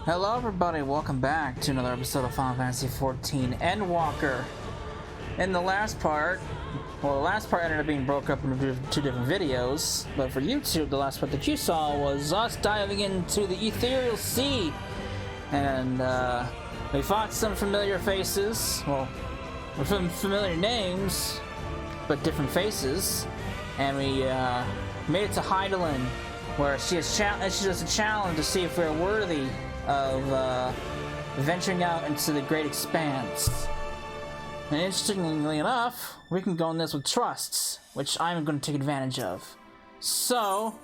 Hello everybody, welcome back to another episode of Final Fantasy XIV Endwalker. In the last part, well, the last part ended up being broke up into two different videos, but for YouTube, the last part that you saw was us diving into the ethereal sea. And we fought some familiar faces, well, familiar names, but different faces. And we made it to Hydaelyn, where she does a challenge to see if we're worthy of venturing out into the great expanse. And interestingly enough, we can go in this with trusts, which I'm going to take advantage of. So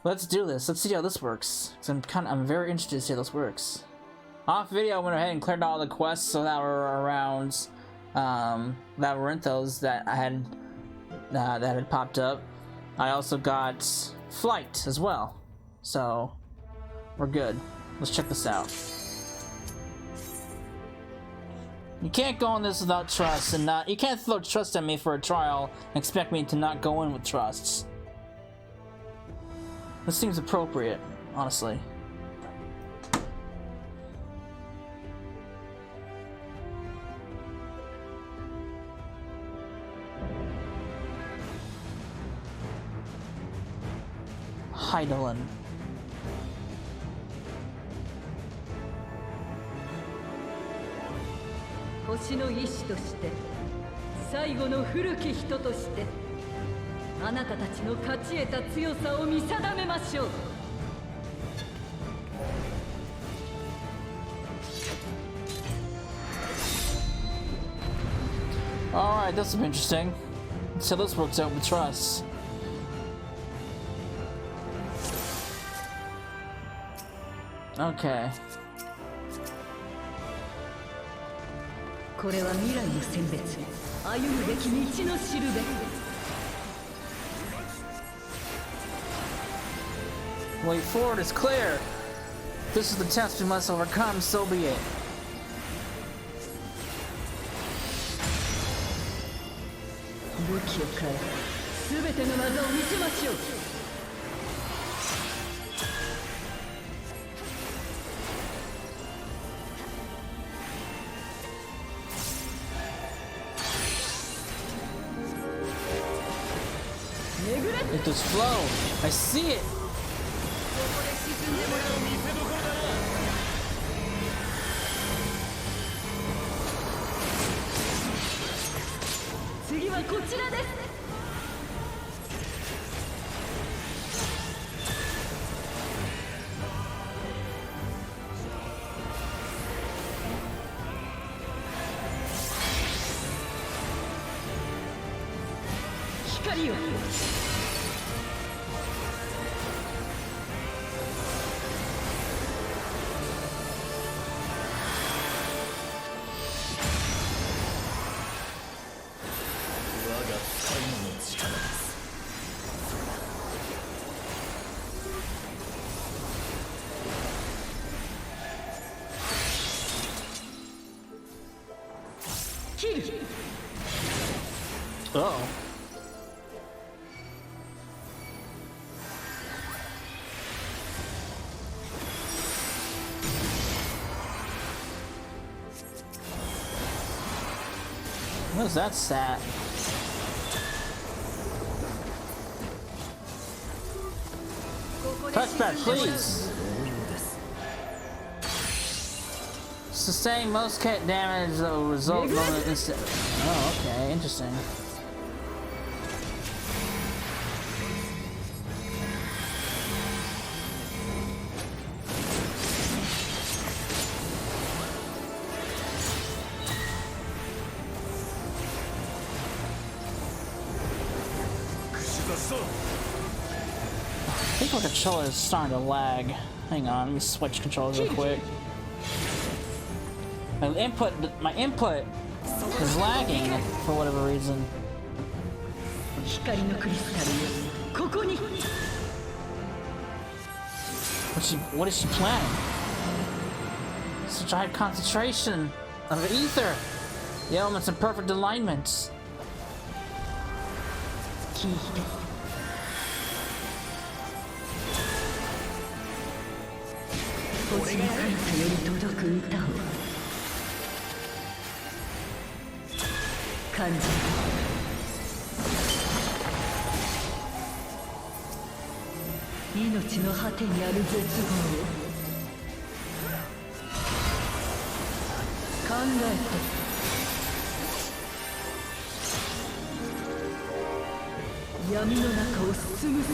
let's do this. Let's see how this works. Cause I'm very interested to see how this works. Off video, I went ahead and cleared all the quests so that were around Labyrinthos that I had that had popped up. I also got flight as well, so we're good. Let's check this out. You can't go in this without trust, and you can't throw trust at me for a trial and expect me to not go in with trusts. This seems appropriate, honestly. Hydaelyn. Oh, alright, this will be interesting. Let's see how this works out with trust. Okay. Way forward is clear. This is the test we must overcome, so be it. It does flow. I see it. Uh-oh. What is that stat? Touchpad, please. Sustain most hit damage that will result from an instant. Oh, okay, interesting. I think my controller is starting to lag. Hang on, let me switch controllers real quick. My input is lagging for whatever reason. What is she planning? Such a high concentration of ether. The elements in perfect alignment. 星の彼方より届く歌を感じる。命の果てにある絶望を考えて、闇の中を進む術。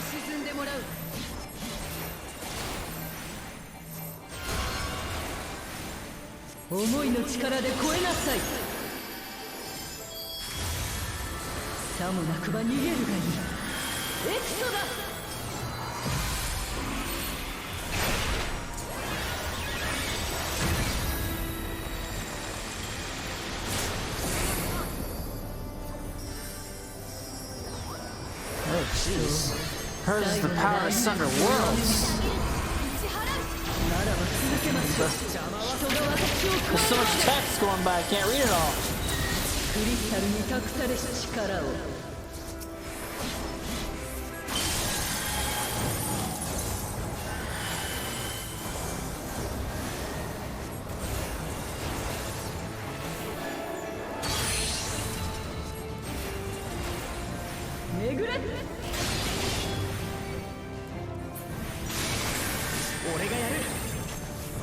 沈んでもらう。思いの力で超えなさい。さもなくば逃げるがいい。エクソだ。Oh, jeez. Hers is the power to sunder worlds. There's so much text going by, I can't read it all.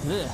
Ugh.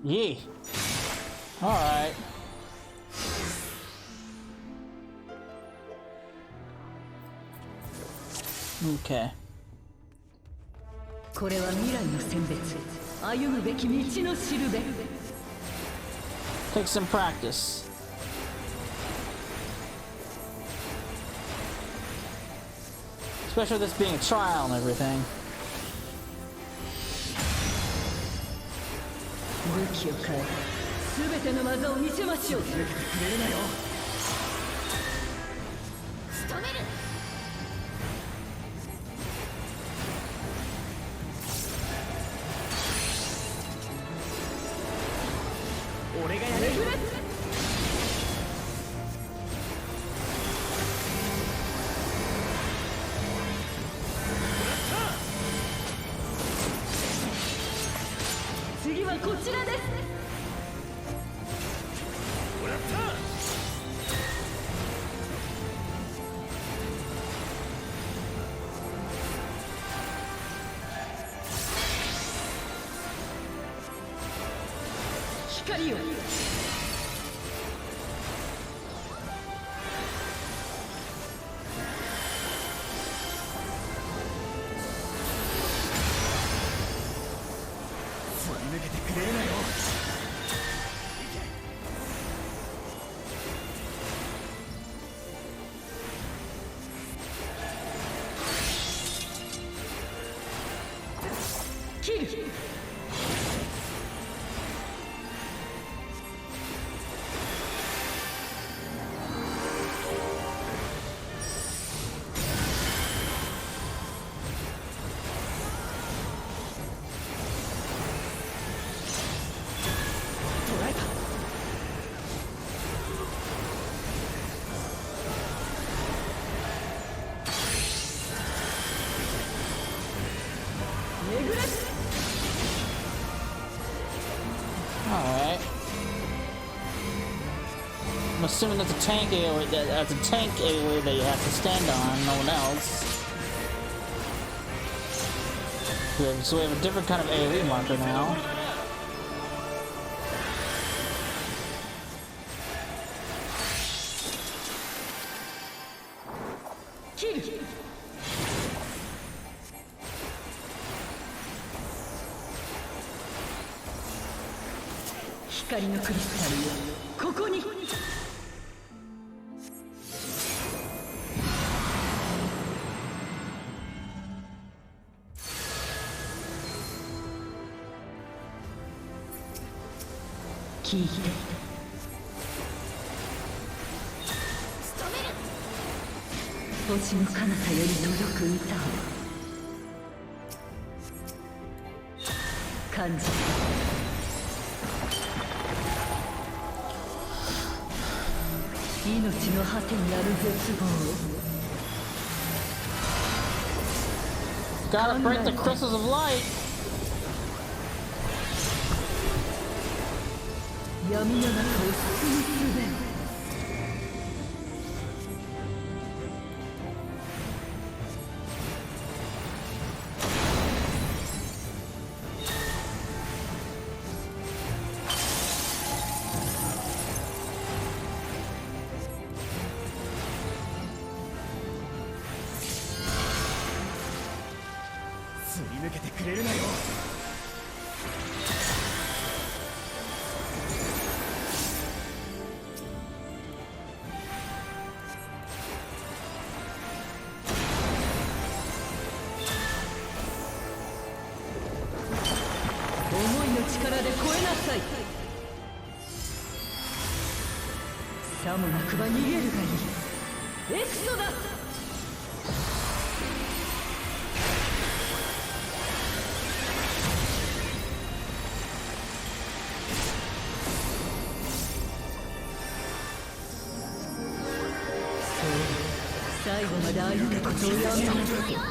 Yee. Alright. Okay. Take some practice. Especially this being a trial and everything. 武器を変え、すべての技を見せましょう。触れるなよ。仕留める。俺がやる。こちらです。もらった。光よ。抜けてくれるなよ。切る。Alright. I'm assuming that's a tank area, that's a tank area that you have to stand on, no one else. So we have a different kind of AoE marker now. Kill. 光のクリスタルよ、ここに。聞いて。星の彼方より届く歌を感じた。命の果てにある絶望。Gotta break the crystals of light. 闇の中を進む術を。すり抜けてくれるなよ。思いの力で超えなさい。さもなくば逃げるがいい。エクソダス。最後まで歩むことをやめなさい。な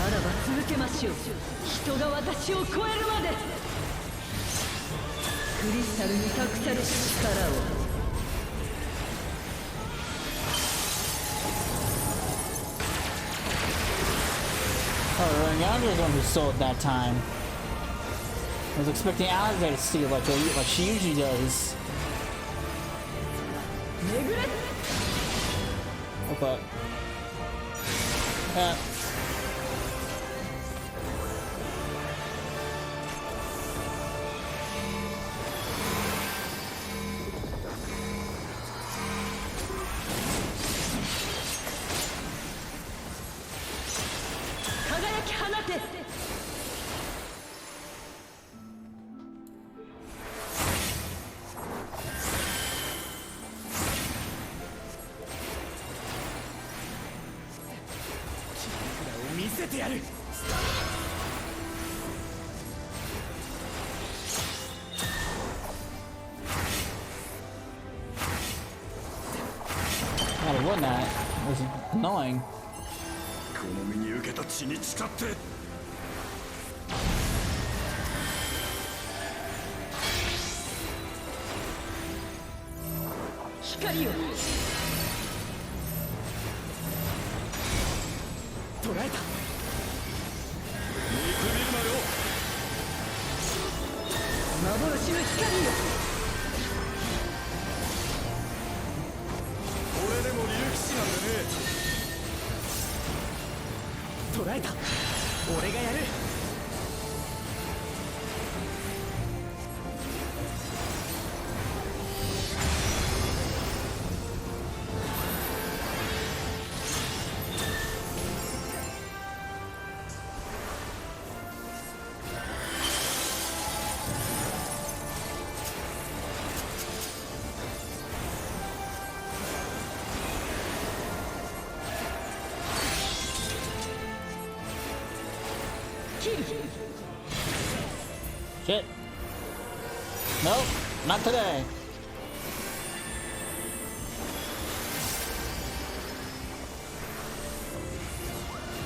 らば続けましょう。人が私を超えるまで。クリスタルに隠された力を。Oh, Rengander was the one who sold that time. I was expecting Alexei to steal like she usually does. But見せてやる。God, it wasn't that. It was annoying. この身に受けた血に誓って。光を捉えた。見くびるなよ。幻の光よ。俺でも竜騎士なんでね。捉えた。俺がやる。Shit. Nope, not today.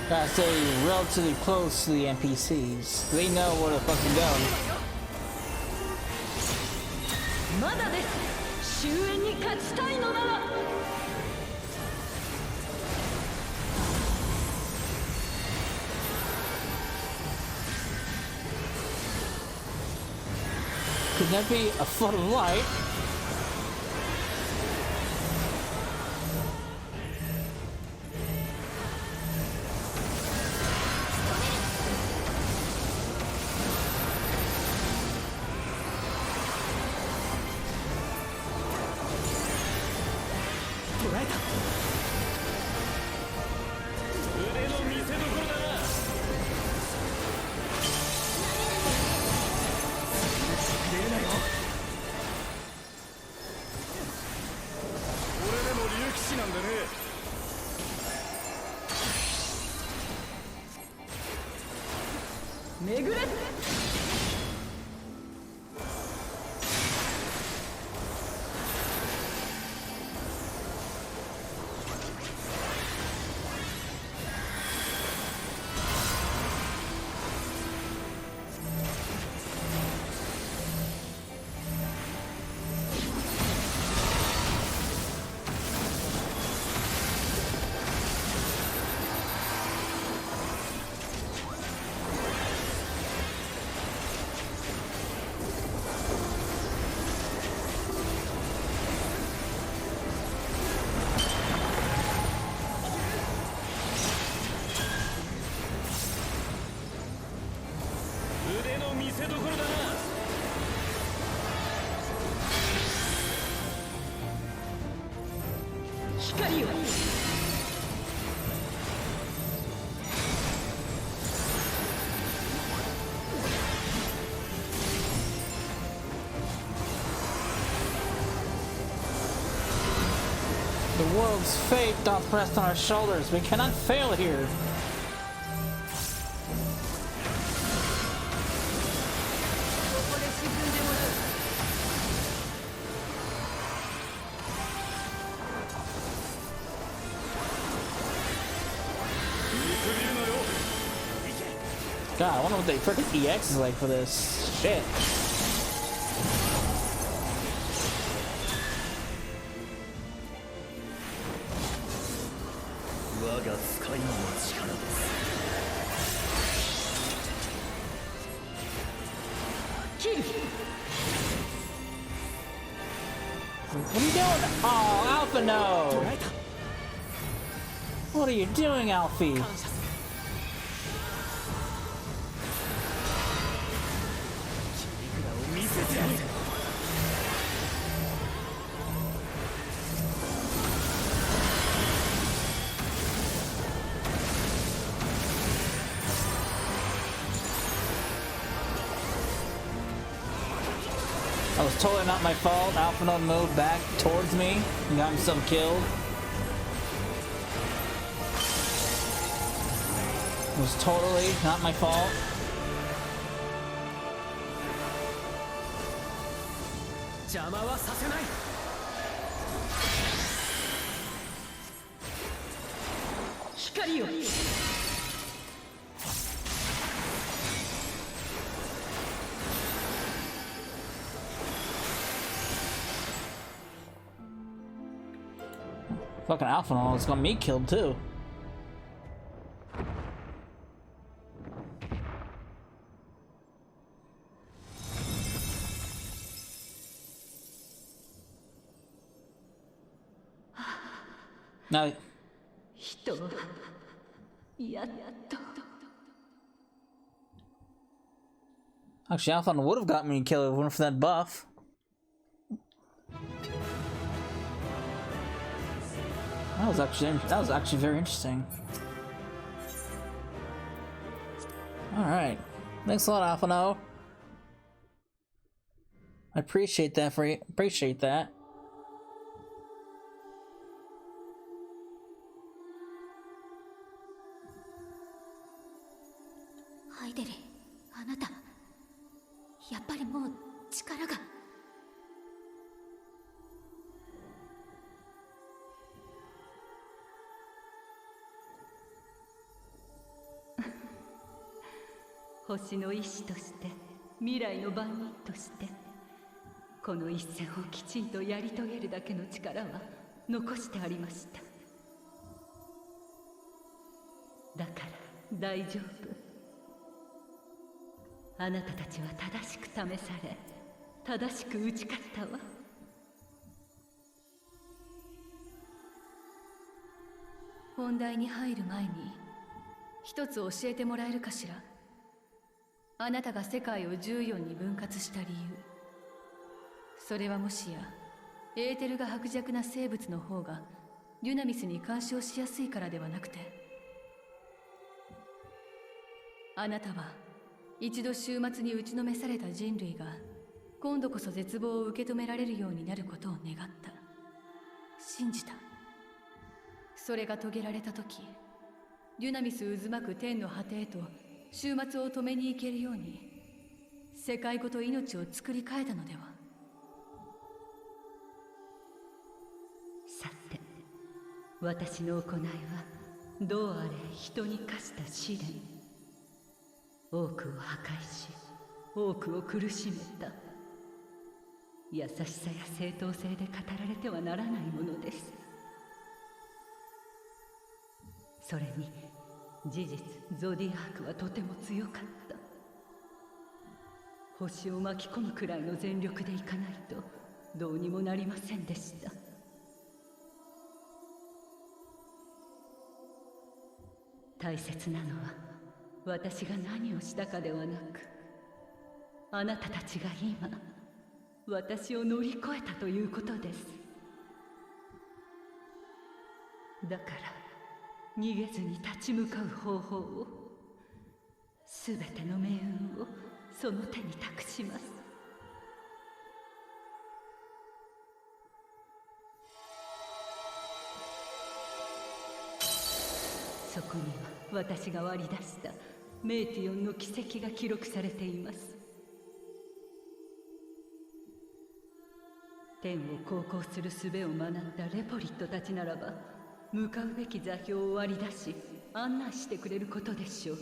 Gotta stay relatively close to the NPCs. They know where to fucking go. まだです。終焉に勝ちたいのなら。Could that be a foot of light?巡れ。光よ。The world's fate doth rest on our shoulders. We cannot fail here. God, I wonder what the freaking EX is like for this. Shit. What are you doing? Oh, Alpha, no! What are you doing, Alfie? That was totally not my fault. Alphino moved back towards me and got himself killed. It was totally not my fault. Fucking Alpha almost got me killed too. Now, 人はやっと actually, Alpha would have got me killed if it weren't for that buff. That was actually very interesting. All right, thanks a lot, Alpha. No, I appreciate that for you. Appreciate that. ハイデリン、あなたやっぱりもう力が。星の意志として未来の番人としてこの一戦をきちんとやり遂げるだけの力は残してありました。だから大丈夫。あなたたちは正しく試され正しく打ち勝ったわ。本題に入る前に一つ教えてもらえるかしら。あなたが世界を14に分割した理由、それはもしやエーテルが薄弱な生物の方がデュナミスに干渉しやすいからではなくて、あなたは一度終末に打ちのめされた人類が今度こそ絶望を受け止められるようになることを願った、信じた。それが遂げられた時、デュナミス渦巻く天の果てへと終末を止めに行けるように世界ごと命を作り変えたのでは。さて、私の行いはどうあれ人に課した試練。多くを破壊し多くを苦しめた。優しさや正当性で語られてはならないものです。それに事実ゾディアークはとても強かった。星を巻き込むくらいの全力でいかないとどうにもなりませんでした。大切なのは私が何をしたかではなく、あなたたちが今私を乗り越えたということです。だから逃げずに立ち向かう方法を、すべての命運をその手に託します。そこには私が割り出したメイティオンの奇跡が記録されています。天を航行する術を学んだレポリットたちならば、向かうべき座標を割り出し案内してくれることでしょう。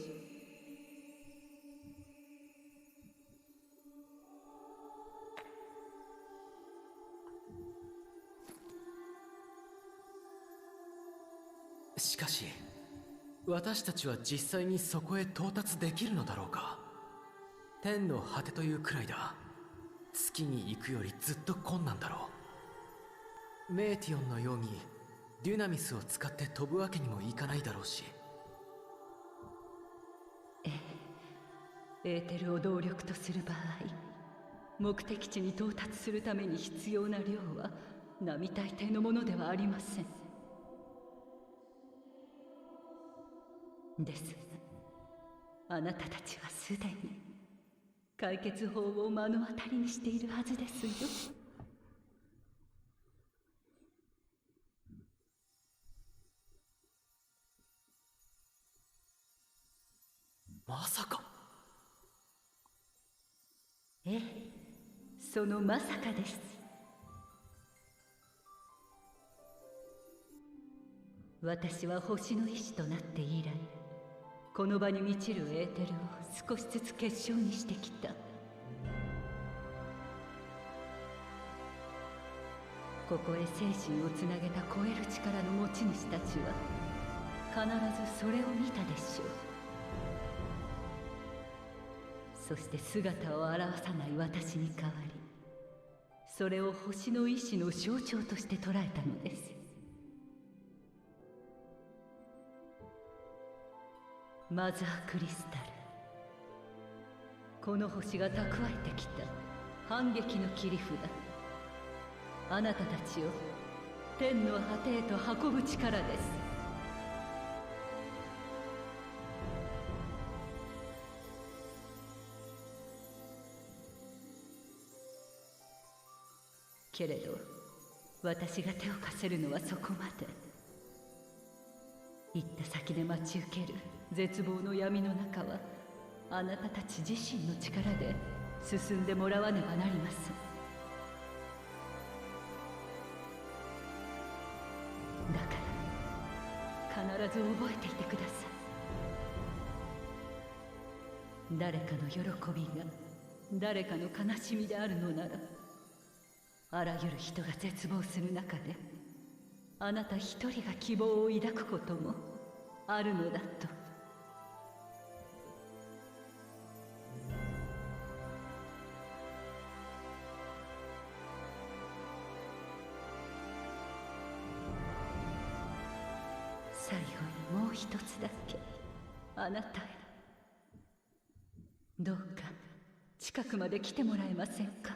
しかし私たちは実際にそこへ到達できるのだろうか。天の果てというくらいだ。月に行くよりずっと困難だろう。メーティオンのようにデュナミスを使って飛ぶわけにもいかないだろうし。エーテルを動力とする場合、目的地に到達するために必要な量は並大抵のものではありません。ですが、あなたたちはすでに解決法を目の当たりにしているはずですよ。まさか。ええ、そのまさかです。私は星の意志となって以来、この場に満ちるエーテルを少しずつ結晶にしてきた。ここへ精神をつなげた超える力の持ち主たちは必ずそれを見たでしょう。そして姿を現さない私に代わり、それを星の意志の象徴として捉えたのです。マザークリスタル、この星が蓄えてきた反撃の切り札、あなたたちを天の果てへと運ぶ力です。けれど私が手を貸せるのはそこまで。行った先で待ち受ける絶望の闇の中はあなたたち自身の力で進んでもらわねばなりません。だから必ず覚えていてください。誰かの喜びが誰かの悲しみであるのなら、あらゆる人が絶望する中であなた一人が希望を抱くこともあるのだと。最後にもう一つだけあなたへ。どうか近くまで来てもらえませんか。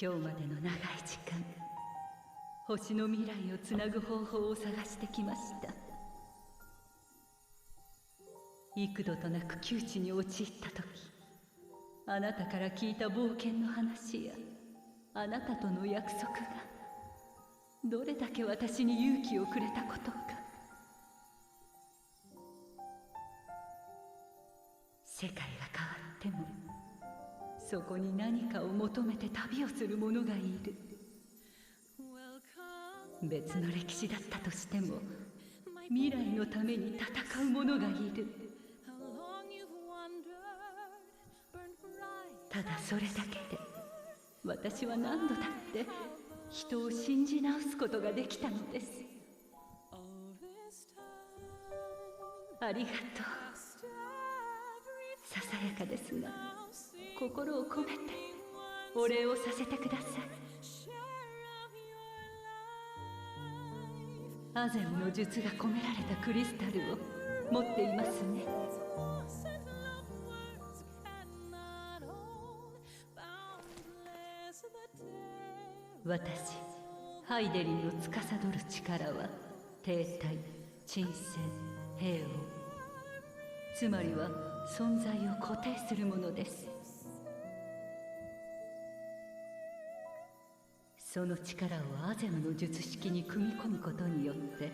今日までの長い時間、星の未来をつなぐ方法を探してきました。幾度となく窮地に陥った時、あなたから聞いた冒険の話やあなたとの約束がどれだけ私に勇気をくれたことか。世界が変わってもそこに何かを求めて旅をする者がいる。別の歴史だったとしても未来のために戦う者がいる。ただそれだけで私は何度だって人を信じ直すことができたのです。ありがとう。ささやかですが心を込めてお礼をさせてください。アゼムの術が込められたクリスタルを持っていますね。私ハイデリンの司る力は停滞、沈静、平穏、つまりは存在を固定するものです。その力をアゼムの術式に組み込むことによって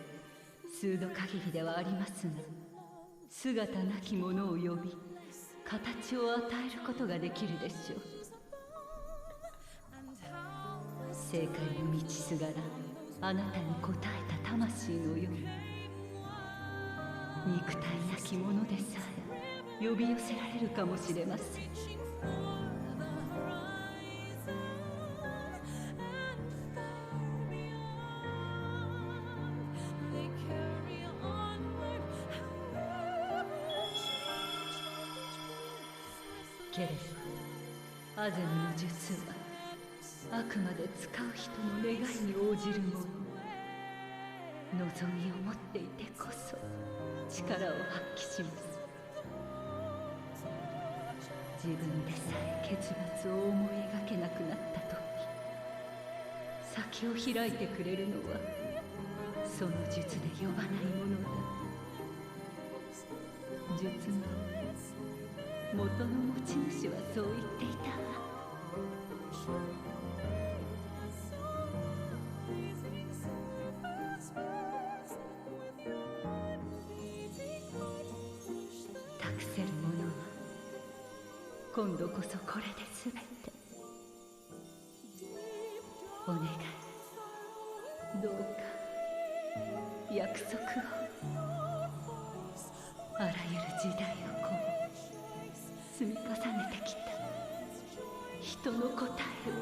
数度限りではありますが、姿なきものを呼び形を与えることができるでしょう。正解の道すがらあなたに応えた魂のよう、肉体なきものでさえ呼び寄せられるかもしれません。けれどアゼムの術はあくまで使う人の願いに応じるもの。望みを持っていてこそ力を発揮します。自分でさえ結末を思い描けなくなった時、先を開いてくれるのはその術で呼ばないものだ。術の元の持ち主はそう言っていたわ。託せるものは今度こそこれで全て。お願い、どうか約束をあらゆる時代をこう積み重ねてきた人の答えを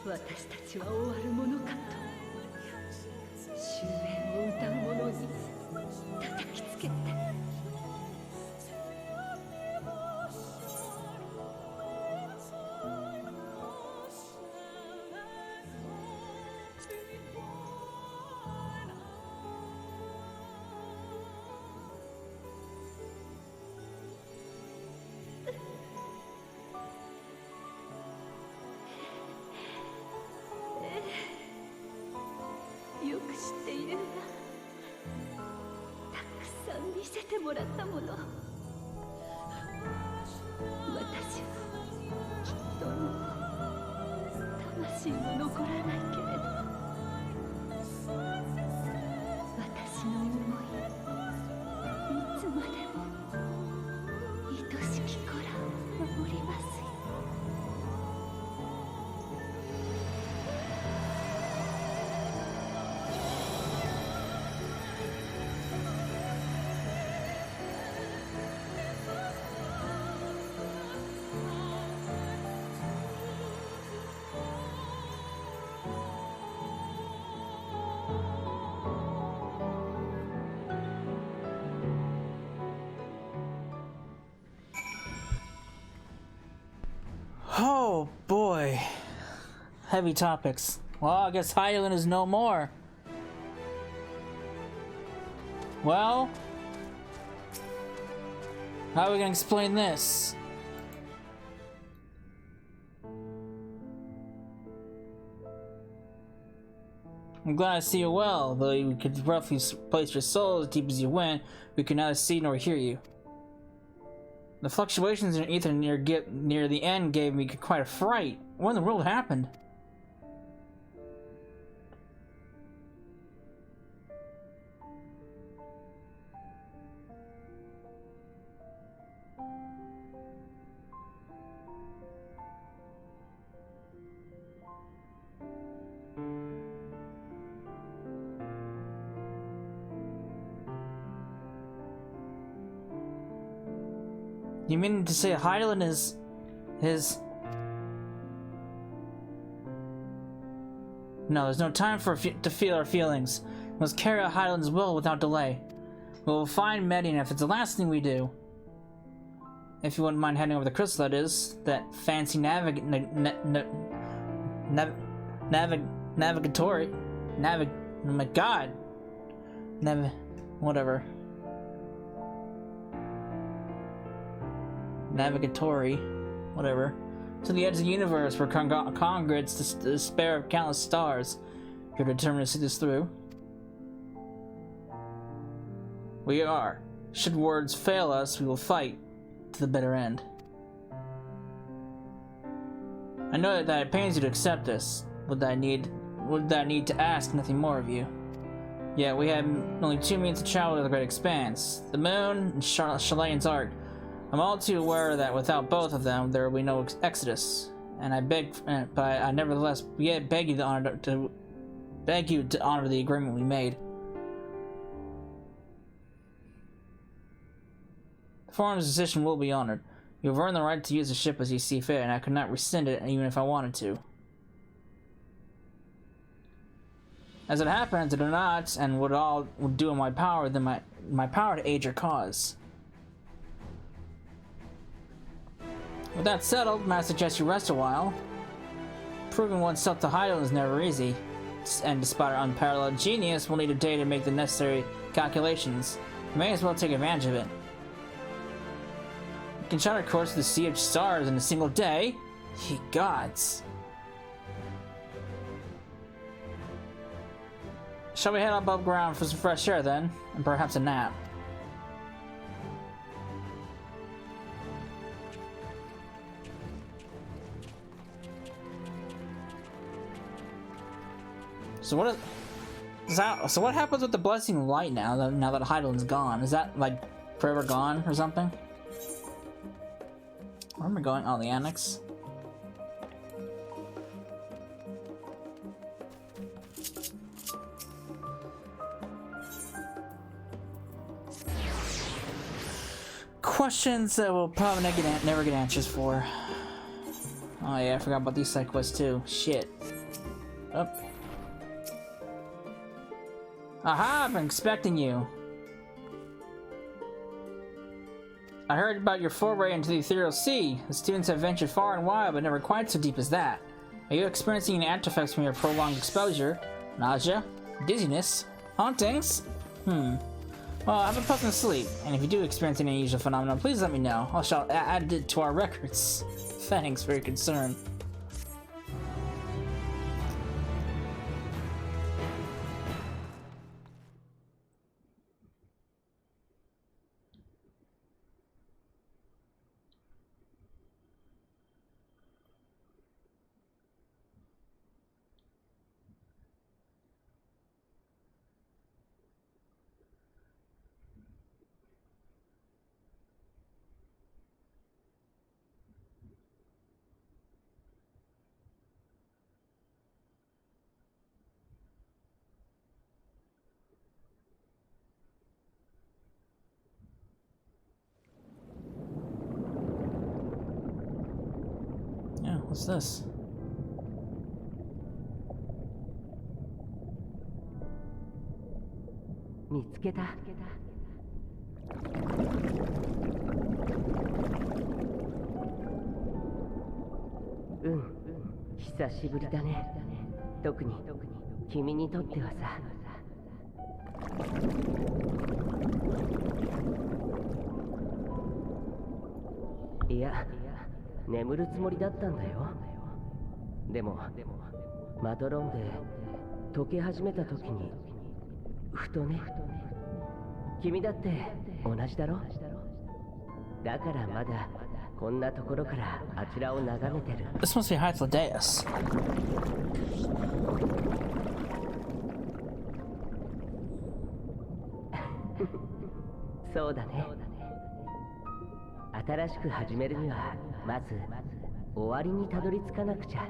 私たちは終わるものかと終焉を歌う者に叩きつけてよく知っているわ。たくさん見せてもらったもの。私はきっともう魂も残らないけれど、私の思いいつまでも愛しき子らを守りますよ。Oh boy. Heavy topics. Well, I guess Hydaelyn is no more. Well, how are we gonna explain this? I'm glad I see you well, though you could roughly place your soul as deep as you went, we could neither see nor hear you. The fluctuations in ether near the end gave me quite a fright. What in the world happened? You mean to say Hydaelyn is his... No, there's no time to feel our feelings. We must carry out Hydaelyn's will without delay. We will find Median if it's the last thing we do. If you wouldn't mind handing over the crystal, that is. That fancy navigatory... oh my god! Whatever. Navigatory, whatever, to the edge of the universe where congregates the despair of countless stars. If you're determined to see this through. We are. Should words fail us, we will fight to the bitter end. I know that it pains you to accept this. Would that I need to ask nothing more of you? Yet we have only 2 minutes to travel to the Great Expanse, the moon, and Shalaine's Ark. I'm all too aware that without both of them, there will be no exodus, and I nevertheless beg you to honor the agreement we made. The Forum's decision will be honored. You have earned the right to use the ship as you see fit, and I could not rescind it even if I wanted to. As it happens, I do not, and would do in my power to aid your cause. With that settled, may I suggest you rest a while? Proving oneself to Hydaelyn is never easy, and despite our unparalleled genius, we'll need a day to make the necessary calculations. We may as well take advantage of it. We can chart our course to the Sea of Stars in a single day? Ye gods. Shall we head above ground for some fresh air then? And perhaps a nap? So what happens with the blessing light now that Hydaelyn's gone? Is that like forever gone or something? Where am I going? Oh, the annex. questions that we'll probably never get answers for. Oh yeah, I forgot about these side quests too. Shit. Oh. Aha! I've been expecting you. I heard about your foray into the ethereal sea. The students have ventured far and wide, but never quite so deep as that. Are you experiencing any artifacts from your prolonged exposure? Nausea? Dizziness? Hauntings? Well, have a pleasant sleep, and if you do experience any unusual phenomena, please let me know. I shall add it to our records. Thanks for your concern. What's this? Mm, 久しぶりだね。特に君にとってはさ。いや、眠るつもりだったんだよ。でもマドロンで溶け始めた時にふとね。君だって同じだろ。だからまだこんなところからあちらを眺めてる。This must be Hydaelyn. そうだね。新しく始めるにはまず終わりにたどり着かなくちゃ。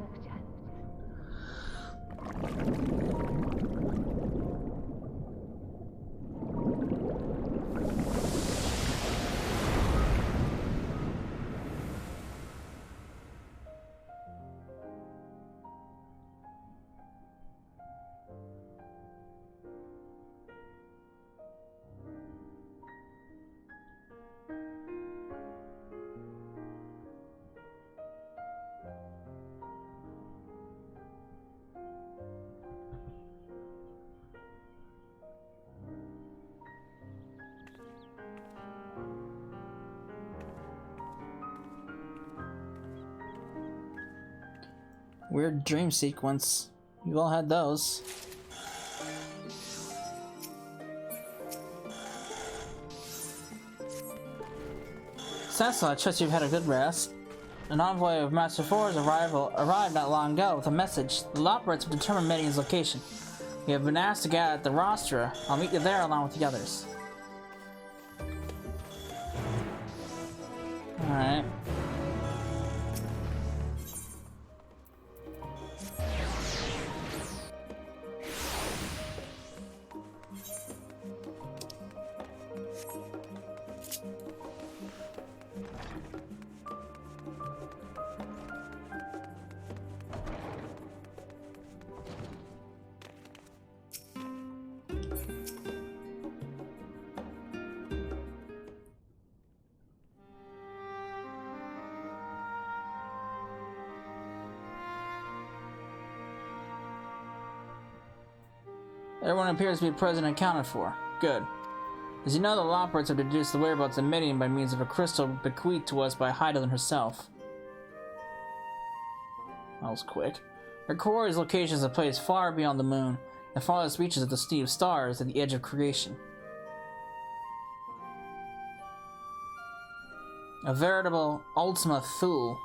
Weird dream sequence. You all had those. Cecil, I trust you've had a good rest. An envoy of Master Four's arrived not long ago with a message. The Loporrits have determined Median's location. We have been asked to gather at the Rostra. I'll meet you there along with the others. Alright. Everyone appears to be present and accounted for. Good. As you know, the Loporrits have deduced the whereabouts of Midian by means of a crystal bequeathed to us by Hydaelyn herself. That was quick. Her quarry's location is a place far beyond the moon, the farthest reaches of the sea of stars at the edge of creation. A veritable Ultima Thule.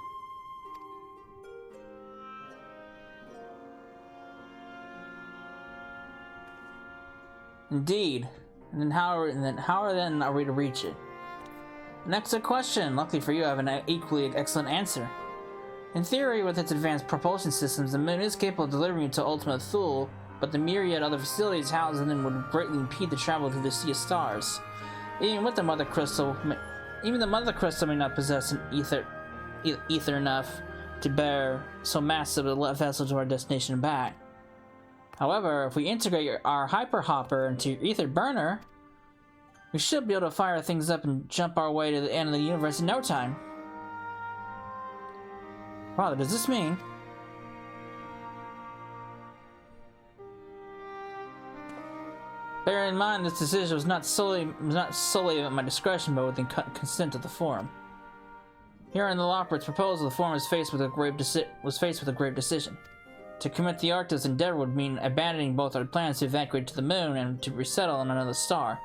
Indeed. And then how are we to reach it? Next question. Luckily for you, I have an equally excellent answer. In theory, with its advanced propulsion systems, the moon is capable of delivering you to Ultima Thule, but the myriad other facilities housed in them would greatly impede the travel through the sea of stars. Even with the mother crystal Even the mother crystal may not possess an ether enough to bear so massive a vessel to our destination and back. However, if we integrate our hyper hopper into your ether burner, we should be able to fire things up and jump our way to the end of the universe in no time. Father, does this mean... Bear in mind, this decision was not solely at my discretion, but within consent of the Forum. Here in the Loporrit's proposal, the Forum was faced with a grave decision. To commit the Ark to this endeavor would mean abandoning both our plans to evacuate to the moon and to resettle on another star.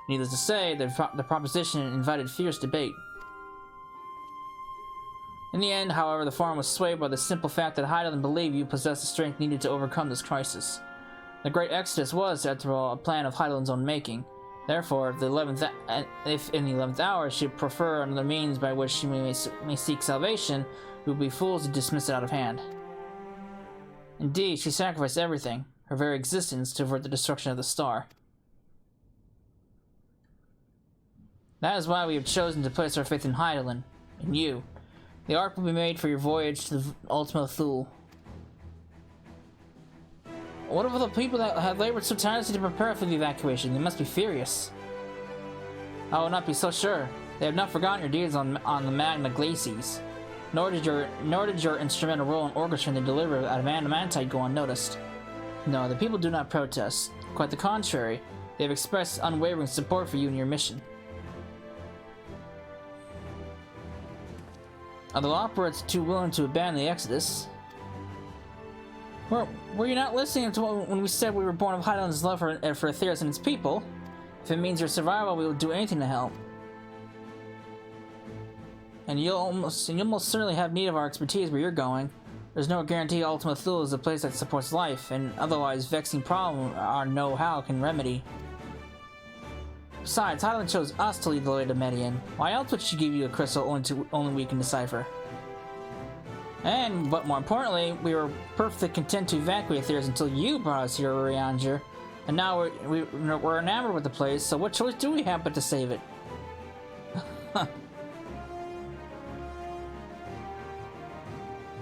Needless to say, the proposition invited fierce debate. In the end, however, the Forum was swayed by the simple fact that Hydaelyn believed you possessed the strength needed to overcome this crisis. The Great Exodus was, after all, a plan of Hydaelyn's own making. Therefore, if in the 11th hour she prefer another means by which she may seek salvation, we would be fools to dismiss it out of hand. Indeed, she sacrificed everything, her very existence, to avert the destruction of the star. That is why we have chosen to place our faith in Hydaelyn, in you. The Ark will be made for your voyage to the Ultima Thule. What of the people that have labored so tirelessly to prepare for the evacuation? They must be furious. I will not be so sure. They have not forgotten your deeds on the Magna Glacies. Nor did your instrumental role in orchestrating the delivery of adamantite go unnoticed. No, the people do not protest. Quite the contrary. They have expressed unwavering support for you and your mission. Are the Loporrits too willing to abandon the Exodus? Were you not listening to when we said we were born of Hydaelyn's love for Aetheris and its people? If it means your survival, we will do anything to help. And you'll most certainly have need of our expertise where you're going. There's no guarantee Ultima Thule is a place that supports life, and otherwise vexing problem our know-how can remedy. Besides, Hydaelyn chose us to lead the way to Median. Why else would she give you a crystal only we can decipher? But more importantly, we were perfectly content to evacuate Aetheris until you brought us here, Urianger. And now we're enamored with the place, so what choice do we have but to save it?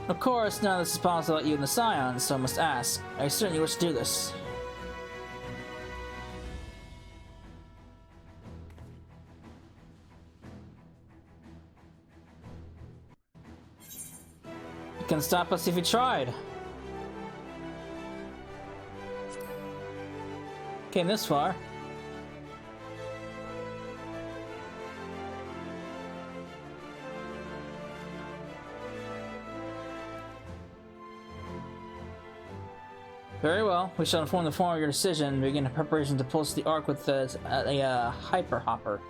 Of course, none of this is possible without you and the Scions, so I must ask, I certainly wish to do this. You can stop us if you tried. Came this far. Very well. We shall inform the Forum of your decision and begin the preparation to pulse the Ark with a hyper hopper.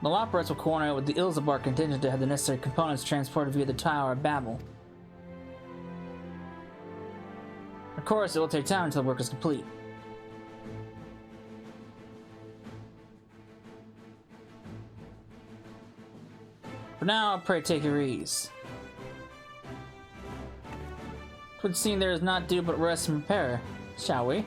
The Loporrits will coordinate with the Ilzabar contingent to have the necessary components transported via the Tower of Babel. Of course, it will take time until the work is complete. For now, pray take your ease. It would seem there is not do but rest and prepare, shall we?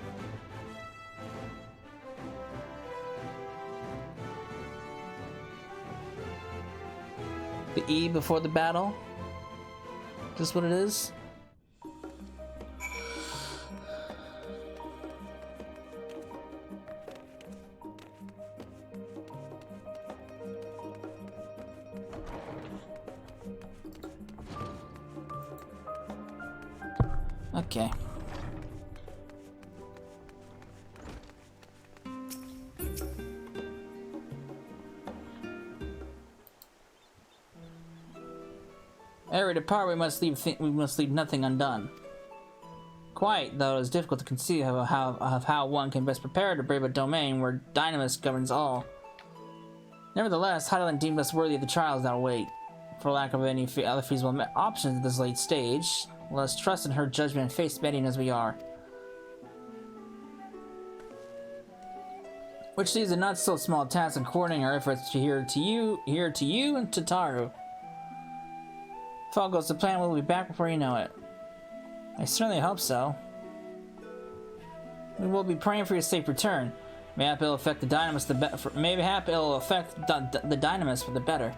The E before the battle? Is this what it is? Okay. Ere we depart, we must leave nothing undone. Quite, though it is difficult to conceive of how one can best prepare to brave a domain where Dynamis governs all. Nevertheless, Hydaelyn deemed us worthy of the trials that await. For lack of any other feasible options at this late stage, let us trust in her judgment and face Median as we are. Which leaves a not so small task in coordinating our efforts to here to you, and to Taru. If all goes to plan, we'll be back before you know it. I certainly hope so. We will be praying for your safe return. Mayhap it'll affect the dynamis mayhap it'll affect the dynamis for the better.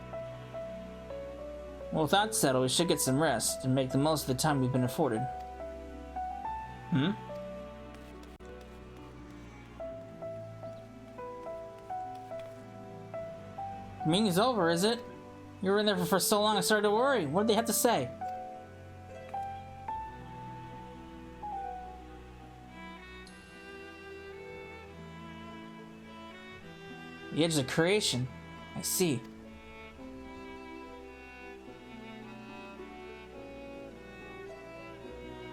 Well, with that settled, we should get some rest and make the most of the time we've been afforded. Hmm? The meeting's over, is it? You were in there for so long I started to worry. What did they have to say? The edge of creation. I see.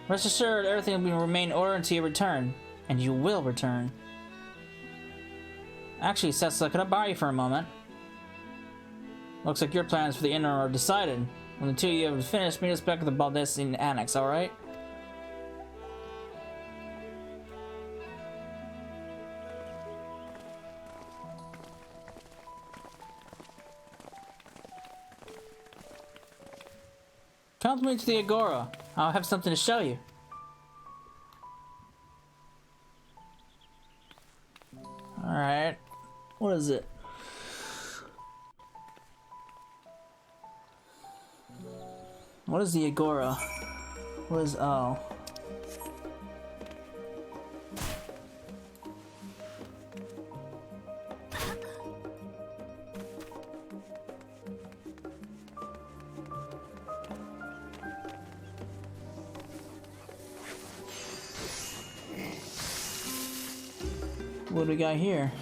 Rest assured, everything will remain in order until you return. And you will return. Actually, Cecil, could I borrow you for a moment? Looks like your plans for the interim are decided. When the two of you have finished, meet us back at the Baldessian Annex, alright? Come with me to the Agora. I'll have something to show you. Alright. What is it? What is the Agora? What is... oh. What do we got here?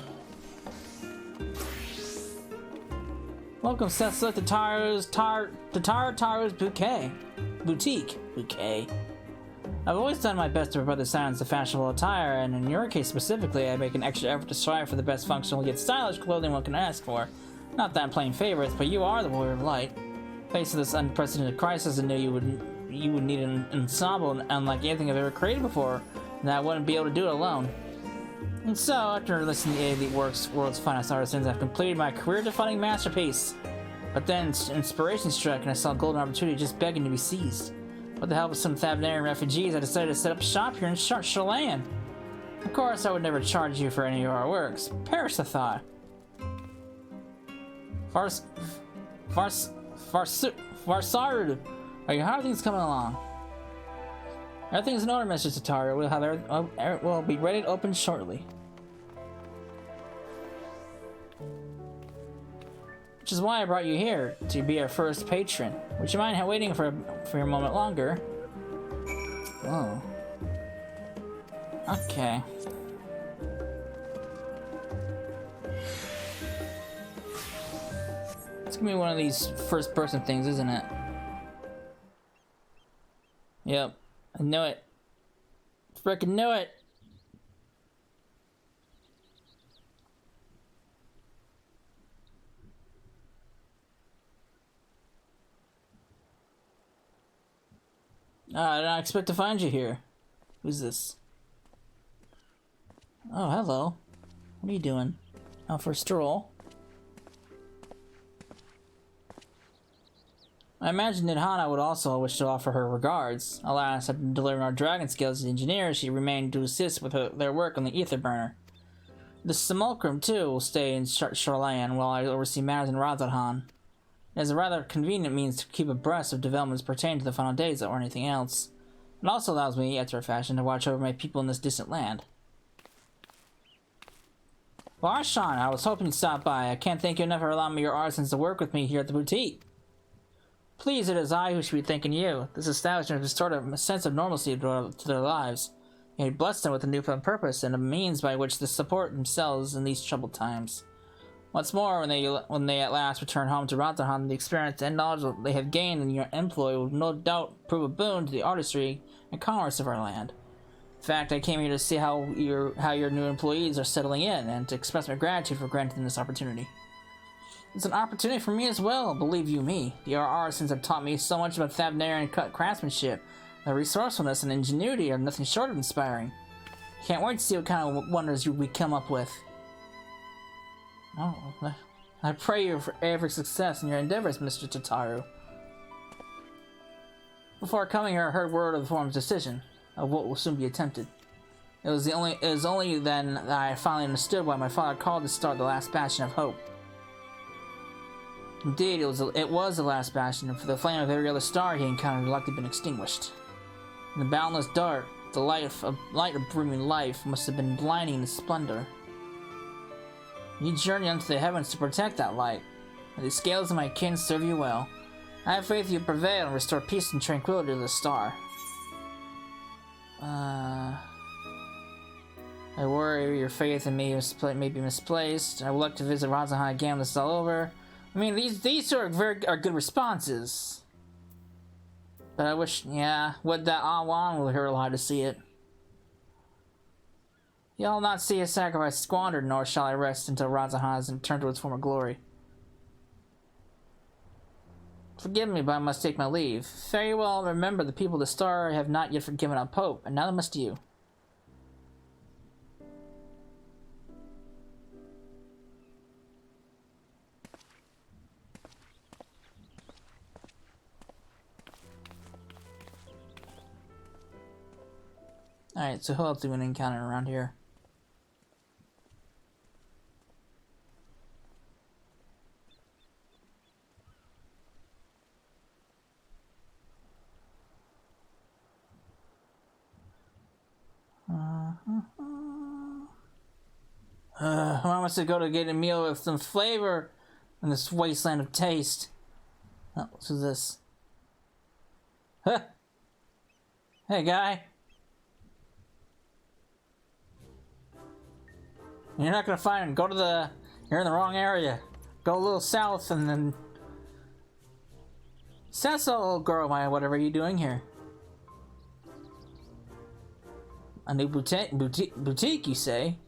Welcome, Cecil, to Taro's Boutique. I've always done my best to provide the silence of fashionable attire, and in your case specifically, I make an extra effort to strive for the best functional yet stylish clothing one can ask for. Not that I'm playing favorites, but you are the warrior of light. Faced with this unprecedented crisis, I knew you would need an ensemble unlike anything I've ever created before, and I wouldn't be able to do it alone. And so, after listening to the world's finest artisans, I've completed my career-defining masterpiece. But then inspiration struck, and I saw a golden opportunity just begging to be seized. With the help of some Thavnarian refugees, I decided to set up shop here in Sharlayan. Of course, I would never charge you for any of our works. Perish the thought. Farsaru, how are things coming along? Everything's in order, Mr. Tataru. We'll be ready to open shortly. Which is why I brought you here, to be our first patron. Would you mind waiting for a moment longer? Oh. Okay. It's gonna be one of these first-person things, isn't it? Yep. I knew it. Frickin' knew it! I did not expect to find you here. Who's this? Oh, hello. What are you doing? Out for a stroll? I imagine that Hana would also wish to offer her regards. Alas, after delivering our dragon scales to the engineers, she remained to assist with their work on the ether burner. The simulacrum, too, will stay in Sharlayan while I oversee matters in Radhahan. It is a rather convenient means to keep abreast of developments pertaining to the final days or anything else. It also allows me, after a fashion, to watch over my people in this distant land. Well, Arshan, I was hoping you'd stop by. I can't thank you enough for allowing me your artisans to work with me here at the boutique. Please, it is I who should be thanking you. This establishment has restored a sense of normalcy to their lives. You blessed them with a newfound purpose and a means by which to support themselves in these troubled times. What's more, when they at last return home to Radhahan, the experience and knowledge they have gained in your employ will no doubt prove a boon to the artistry and commerce of our land. In fact, I came here to see how your new employees are settling in, and to express my gratitude for granting them this opportunity. It's an opportunity for me as well, believe you me. The artisans have taught me so much about Thavnarian craftsmanship. Their resourcefulness and ingenuity are nothing short of inspiring. Can't wait to see what kind of wonders we come up with. Oh, I pray you for every success in your endeavors, Mr. Tataru. Before coming here, I heard word of the forum's decision, of what will soon be attempted. It was only then that I finally understood why my father called this star the last bastion of hope. Indeed, it was the last bastion, and for the flame of every other star he encountered had likely been extinguished. In the boundless dark, the light of brimming life must have been blinding in its splendor. You journey unto the heavens to protect that light. May the scales of my kin serve you well. I have faith you prevail and restore peace and tranquility to the star. I worry your faith in me may be misplaced. I would like to visit Razahan again when this is all over. I mean, these two are good responses. But I wish, yeah, would that Awan will hear allowed to see it. You'll not see a sacrifice squandered, nor shall I rest until Razahan has returned to its former glory. Forgive me, but I must take my leave. Very well, remember the people of the star have not yet forgiven our Pope, and neither must you. Alright, so who else do we encounter around here? I must go to get a meal with some flavor in this wasteland of taste. Oh, what's this? Huh? Hey, guy. You're not gonna find him. You're in the wrong area. Go a little south and then... Cecil, little girl, whatever are you doing here? A new boutique, you say?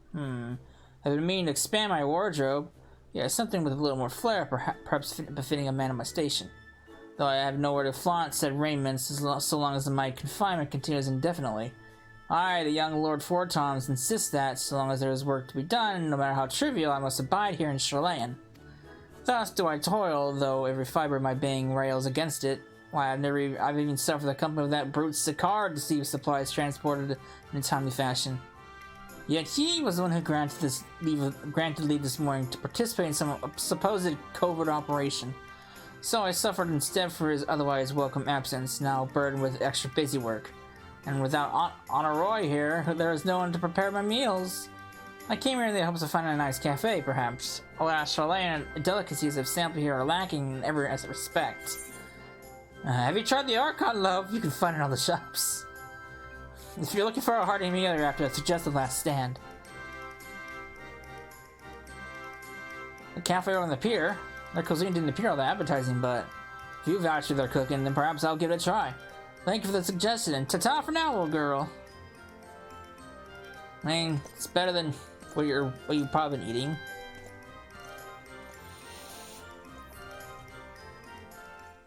I've been meaning to expand my wardrobe. Yeah, something with a little more flair, perhaps befitting a man of my station. Though I have nowhere to flaunt said raiments so long as my confinement continues indefinitely. I, the young Lord Fortoms, insist that, so long as there is work to be done, no matter how trivial, I must abide here in Sherlayan. Thus do I toil, though every fiber of my being rails against it. Why, I've even suffered the company of that brute Sicard to see supplies transported in a timely fashion. Yet he was the one who granted leave this morning to participate in some supposed covert operation. So I suffered instead for his otherwise welcome absence, now burdened with extra busy work. And without Honoroi here, there is no one to prepare my meals. I came here in the hopes of finding a nice cafe, perhaps. Alas, Chilean delicacies of sample here are lacking in every respect. Have you tried the Archon, love? You can find it on the shops. If you're looking for a hearty meal, you're after a suggested last stand. The cafe on the pier. Their cuisine didn't appear all that appetizing, but if you vouch for their cooking, then perhaps I'll give it a try. Thank you for the suggestion, and ta-ta for now, little girl. I mean, it's better than what you've probably been eating.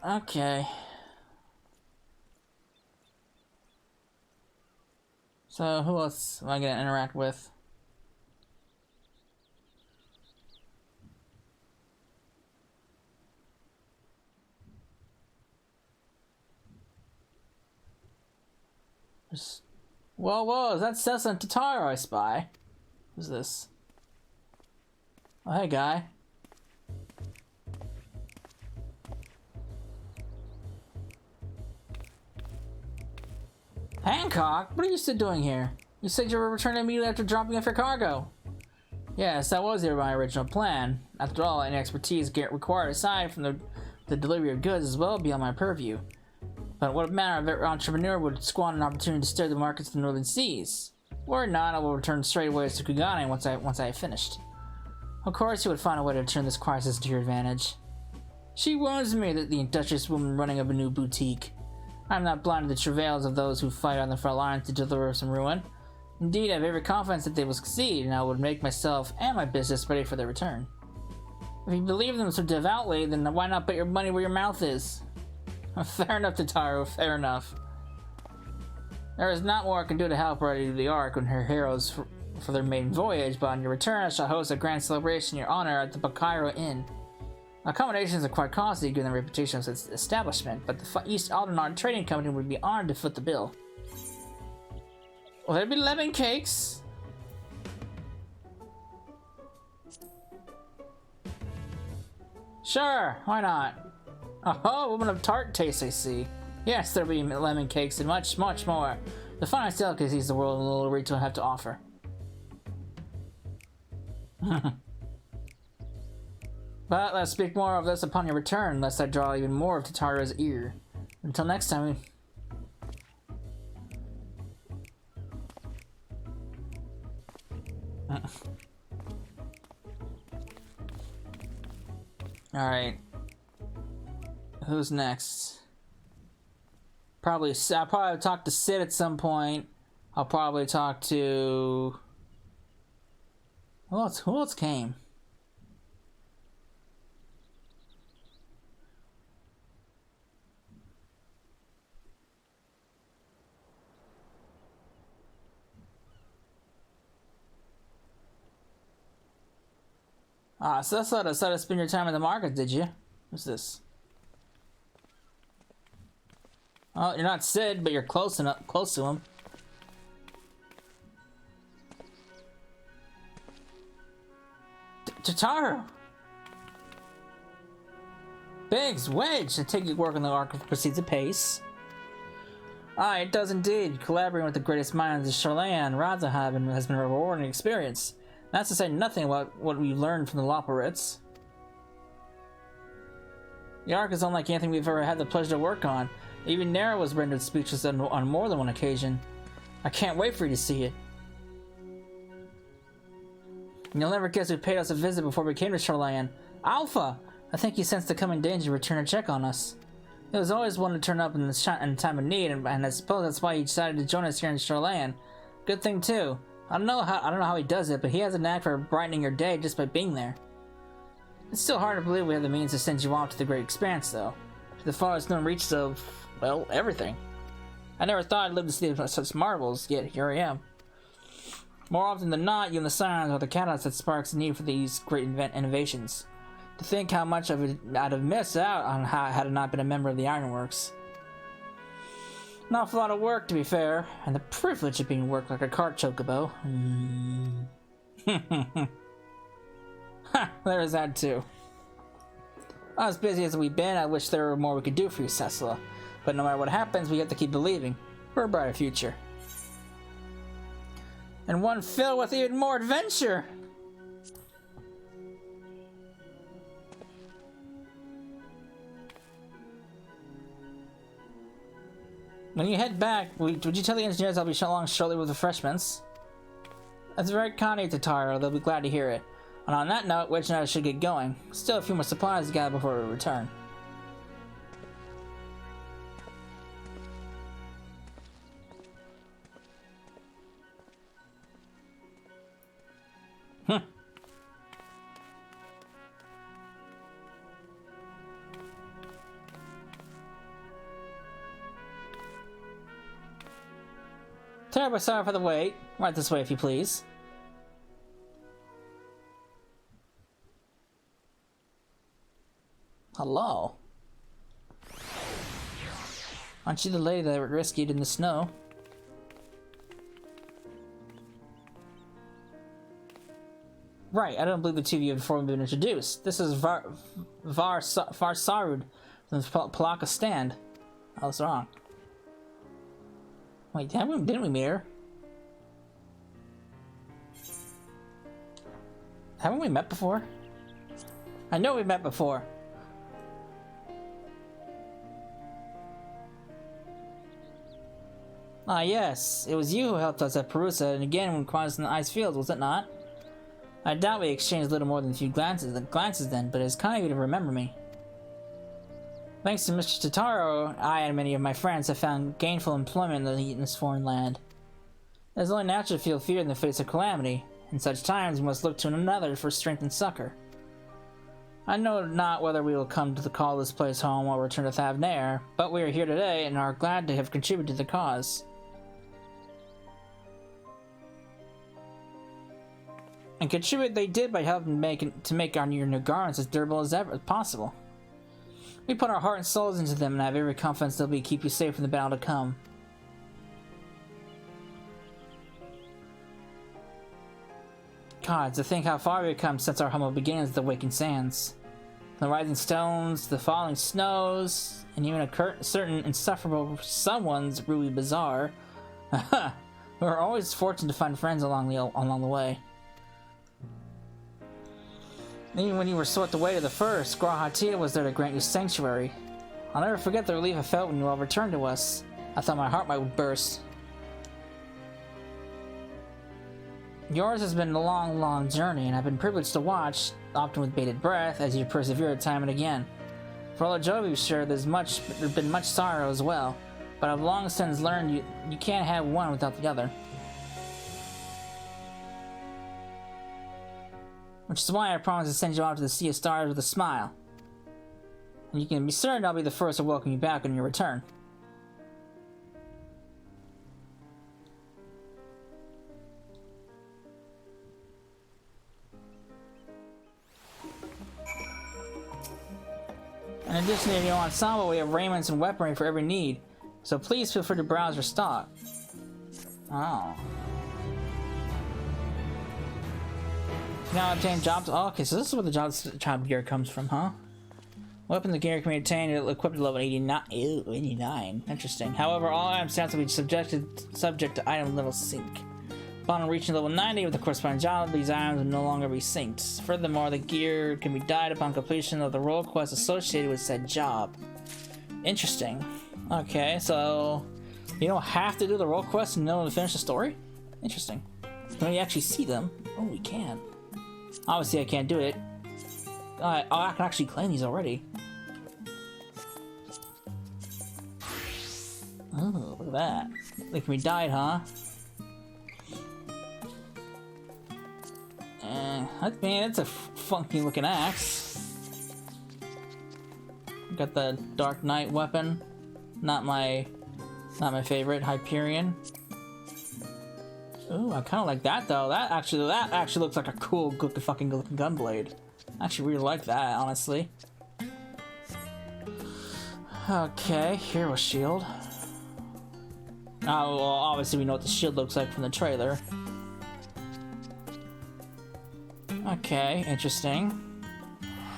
Okay. So, who else am I gonna interact with? Whoa, is that Cessa and Tataro I spy? Who's this? Oh, hey, guy. Hancock? What are you still doing here? You said you were returning immediately after dropping off your cargo. Yes, that was my original plan. After all, any expertise required aside from the delivery of goods is well beyond my purview. But what manner of entrepreneur would squander an opportunity to stir the markets of the northern seas? Or not, I will return straight away to Kugane once I have finished. Of course, you would find a way to turn this crisis to your advantage. She wounds me that the industrious woman running of a new boutique. I am not blind to the travails of those who fight on the front lines to deliver some ruin. Indeed, I have every confidence that they will succeed, and I would make myself and my business ready for their return. If you believe them so devoutly, then why not put your money where your mouth is? Fair enough, Tataro, fair enough. There is not more I can do to help ready the Ark and her heroes for their maiden voyage, but on your return I shall host a grand celebration in your honor at the Bakairo Inn. Accommodations are quite costly given the reputation of its establishment, but the East Aldenard Trading Company would be honored to foot the bill. Will there be lemon cakes? Sure, why not? Oh, woman of tart taste, I see. Yes, there'll be lemon cakes and much, much more. The finest delicacies the world and Little Rachel have to offer. But let's speak more of this upon your return, lest I draw even more of Tataro's ear. Until next time. Alright. Who's next? I'll probably talk to Sid at some point. I'll probably talk to... Who else came? Ah, so that's how to spend your time in the market, did you? What's this? Oh, you're not Sid, but you're close to him. Tataru! Biggs, Wedge! I take your work on the arc proceeds apace. Ah, it does indeed. Collaborating with the greatest minds of Charlayan and Razahaven has been a rewarding experience. That's to say nothing about what we learned from the Loperites. The arc is unlike anything we've ever had the pleasure to work on. Even Nara was rendered speechless on more than one occasion. I can't wait for you to see it. And you'll never guess who paid us a visit before we came to Charlayan. Alpha! I think he sensed the coming danger to return a check on us. He was always one to turn up in time of need, and I suppose that's why he decided to join us here in Charlayan. Good thing too. I don't know how he does it, but he has a knack for brightening your day just by being there. It's still hard to believe we have the means to send you off to the Great Expanse, though. To the farthest known reaches of, well, everything. I never thought I'd live to see such marvels, yet here I am. More often than not, you and the Scions are the catalyst that sparks the need for these great innovations. To think how much of it I'd have missed out on had I not been a member of the Ironworks. An awful lot of work, to be fair, and the privilege of being worked like a cart chocobo. Ha, there is that too. As busy as we've been, I wish there were more we could do for you, Cecila. But no matter what happens, we have to keep believing for a brighter future. And one filled with even more adventure! When you head back, would you tell the engineers I'll be along shortly with refreshments? That's very kind of you, Tataru. They'll be glad to hear it. And on that note, Wedge and I should get going. Still a few more supplies to gather before we return. Terribly sorry for the wait. Right this way, if you please. Hello. Aren't you the lady that were rescued in the snow? Right, I don't believe the two of you have before been introduced. This is Farsarud from the Palaka stand. I was wrong. Wait, didn't we meet her? Haven't we met before? I know we met before. Ah yes, it was you who helped us at Perusa and again when crossing the ice field, was it not? I doubt we exchanged little more than a few glances then, but it's kind of you to remember me. Thanks to Mr. Tataru, I and many of my friends have found gainful employment in this foreign land. It is only natural to feel fear in the face of calamity. In such times, we must look to another for strength and succor. I know not whether we will come to call this place home or return to Thavnair, but we are here today and are glad to have contributed to the cause. And contribute they did by helping to make our new garments as durable as ever possible. We put our heart and souls into them and have every confidence they'll keep you safe from the battle to come. God, to think how far we've come since our humble beginnings at the Waking Sands. The rising stones, the falling snows, and even a certain insufferable someone's really bizarre. We were always fortunate to find friends along the way. Even when you were swept away to the first, Hydaelyn was there to grant you sanctuary. I'll never forget the relief I felt when you all returned to us. I thought my heart might burst. Yours has been a long, long journey, and I've been privileged to watch, often with bated breath, as you persevere time and again. For all the joy we've shared, there's been much sorrow as well, but I've long since learned you can't have one without the other. Which is why I promise to send you out to the Sea of Stars with a smile. And you can be certain I'll be the first to welcome you back on your return. In addition to your ensemble, we have raiments and weaponry for every need, so please feel free to browse your stock. Oh. Now obtain jobs. Oh, okay, so this is where the job gear comes from, huh? Weapons and gear can be obtained equipped to level 89. Ew, 89. Interesting. However, all item stats will be subject to item level sync. Upon reaching level 90 with the corresponding job, these items will no longer be synced. Furthermore, the gear can be dyed upon completion of the role quest associated with said job. Interesting. Okay, so you don't have to do the role quest in order to finish the story? Interesting. Can we actually see them? Oh, we can. Obviously, I can't do it. Oh, I can actually claim these already. Oh, look at that. They can be dyed, huh? Man, it's a funky looking axe. Got the Dark Knight weapon. Not my favorite, Hyperion. Ooh, I kind of like that though. That actually looks like a cool fucking gunblade. I actually really like that, honestly. Okay, hero shield. Oh, well, obviously we know what the shield looks like from the trailer. Okay, interesting.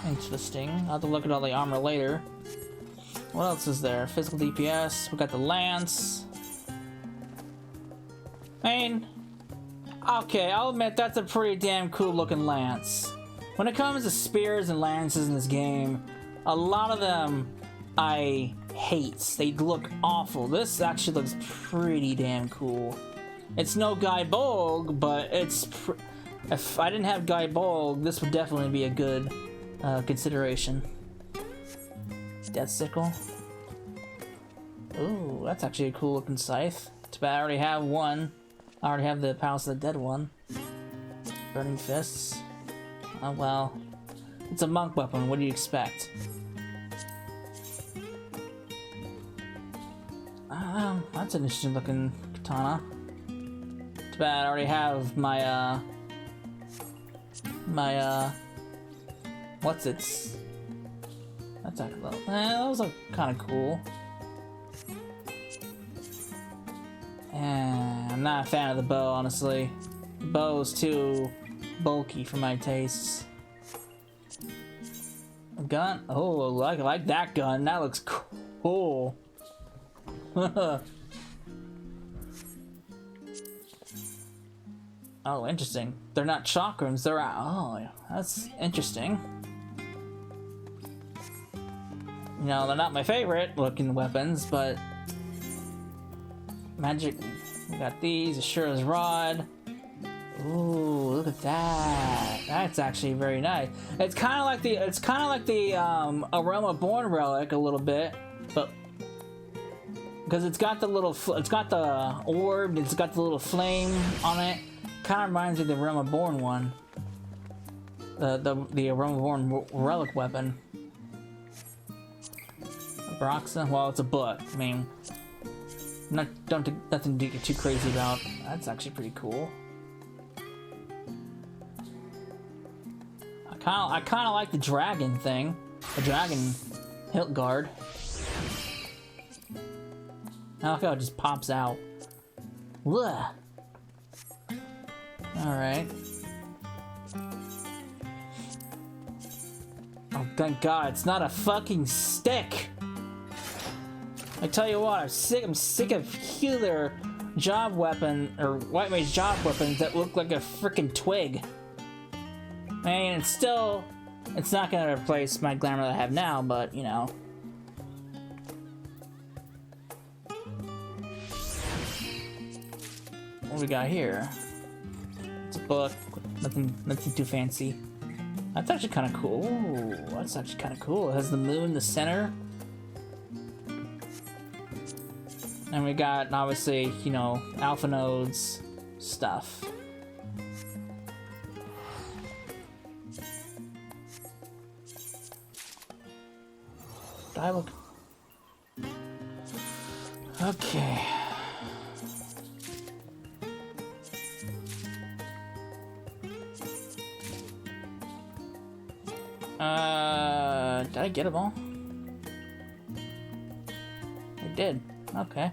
Interesting. I'll have to look at all the armor later. What else is there? Physical DPS. We got the lance. I mean, okay, I'll admit that's a pretty damn cool looking lance. When it comes to spears and lances in this game, a lot of them I hate. They look awful. This actually looks pretty damn cool. It's no Guy Bolg, but it's if I didn't have Guy Bolg, this would definitely be a good consideration. Death Sickle. Ooh, that's actually a cool looking scythe. Too bad I already have one. I already have the Palace of the Dead one. Burning Fists. Oh well. It's a monk weapon, what do you expect? That's an interesting looking katana. Too bad I already have my what's its? That's actually little. Those are kind of cool. I'm not a fan of the bow, honestly. The bow's too bulky for my tastes. A gun? Oh, I like that gun. That looks cool. Oh, interesting. They're not chakrams, they're oh, that's interesting. You know, they're not my favorite looking weapons, but magic. We got these, Ashura's Rod. Ooh, look at that. That's actually very nice. It's kind of like the Aroma Born relic a little bit, but because it's got the little it's got the orb, it's got the little flame on it. Kind of reminds me of the Aroma Born one. The Aroma Born relic weapon. Broxa? Well, it's a book. I mean, nothing to get too crazy about. That's actually pretty cool. I kind of like the dragon thing. The dragon hilt guard. I like how it just pops out. Ugh. Alright. thank God, it's not a fucking stick. I tell you what, I'm sick of healer job weapon or white mage job weapons that look like a freaking twig. I mean, it's not gonna replace my glamour that I have now, but you know. What do we got here? It's a book, nothing too fancy. That's actually kind of cool. Ooh, that's actually kind of cool. It has the moon in the center. And we got, obviously, you know, alpha nodes stuff. Do I look? Okay. Did I get them all? I did. Okay.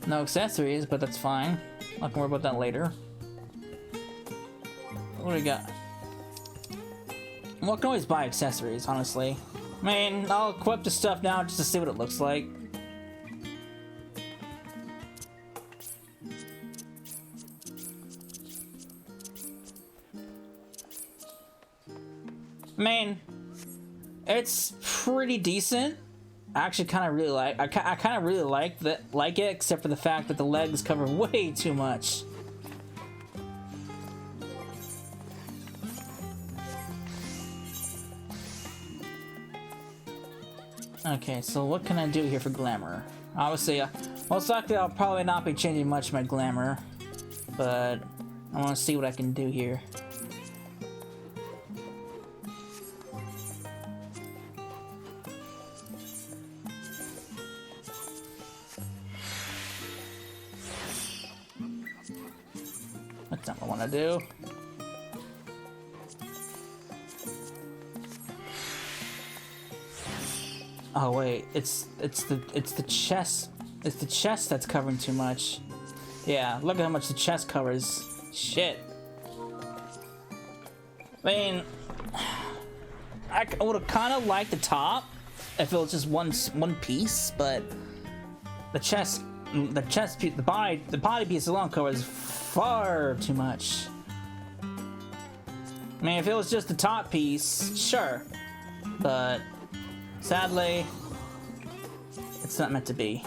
No accessories, but that's fine. I can worry about that later. What do we got? Well, I can always buy accessories, honestly. I mean, I'll equip the stuff now just to see what it looks like. I mean, it's pretty decent. I actually kind of really like. I kind of really like it, except for the fact that the legs cover way too much. Okay, so what can I do here for glamour? Obviously, most likely I'll probably not be changing much of my glamour, but I want to see what I can do here. That's not what I want to do. Oh wait, it's the chest. It's the chest that's covering too much. Yeah, look at how much the chest covers. Shit. I mean, I would have kind of liked the top if it was just one piece, but the body piece alone covers far too much. I mean, if it was just the top piece, sure, but sadly, it's not meant to be.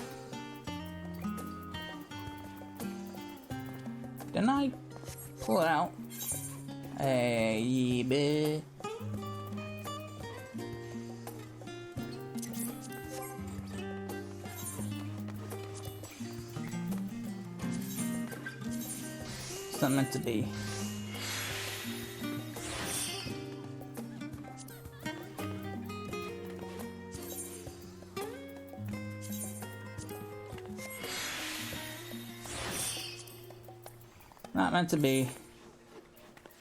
Didn't I pull it out? Hey, bit. It's not meant to be. Not meant to be.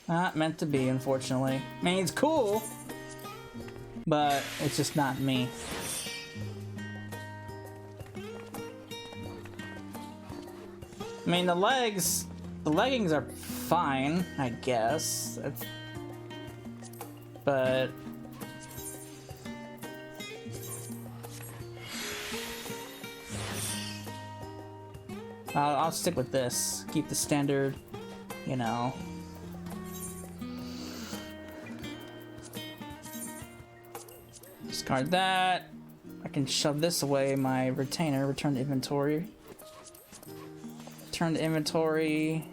Not meant to be, unfortunately. I mean, it's cool, but it's just not me. I mean, the leggings are fine, I guess. But I'll stick with this. Keep the standard, you know. Discard that. I can shove this away, my retainer. Return to inventory. Return to inventory.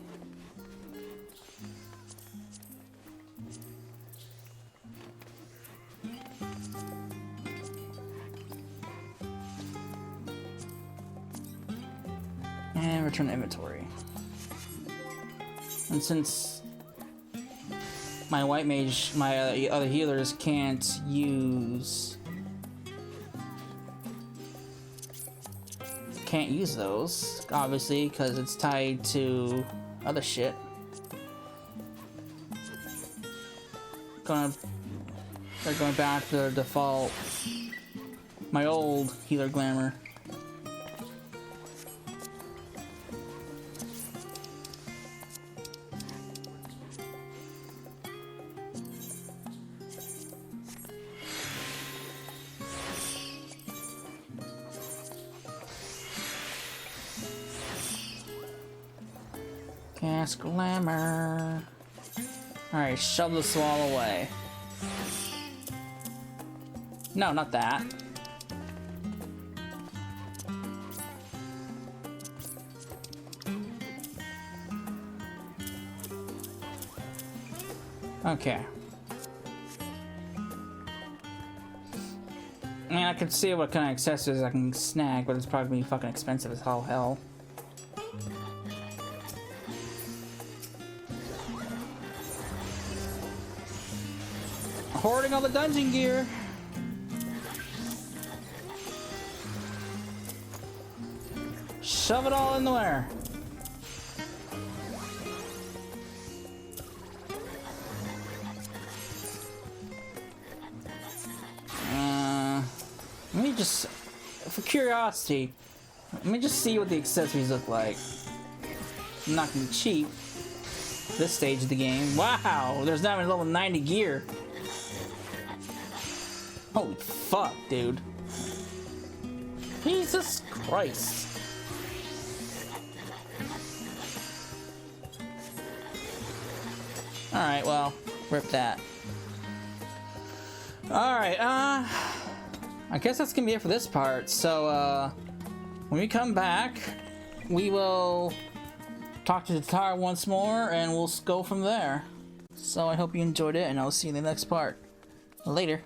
And return to inventory. And since my white mage, my other healers can't use those, obviously, because it's tied to other shit. They're going back to their default, my old healer glamour. Gas glamour. Alright, shove the swall away. No, not that. Okay. I mean, I can see what kind of accessories I can snag, but it's probably gonna be fucking expensive as all hell. Hoarding all the dungeon gear. Shove it all in there. Let me just, for curiosity, let me just see what the accessories look like. I'm not gonna be cheap. This stage of the game. Wow, there's not even level 90 gear. Holy fuck, dude. Jesus Christ. Alright, well, rip that. Alright, I guess that's gonna be it for this part. So, when we come back, we will talk to the tower once more, and we'll go from there. So I hope you enjoyed it, and I'll see you in the next part. Later.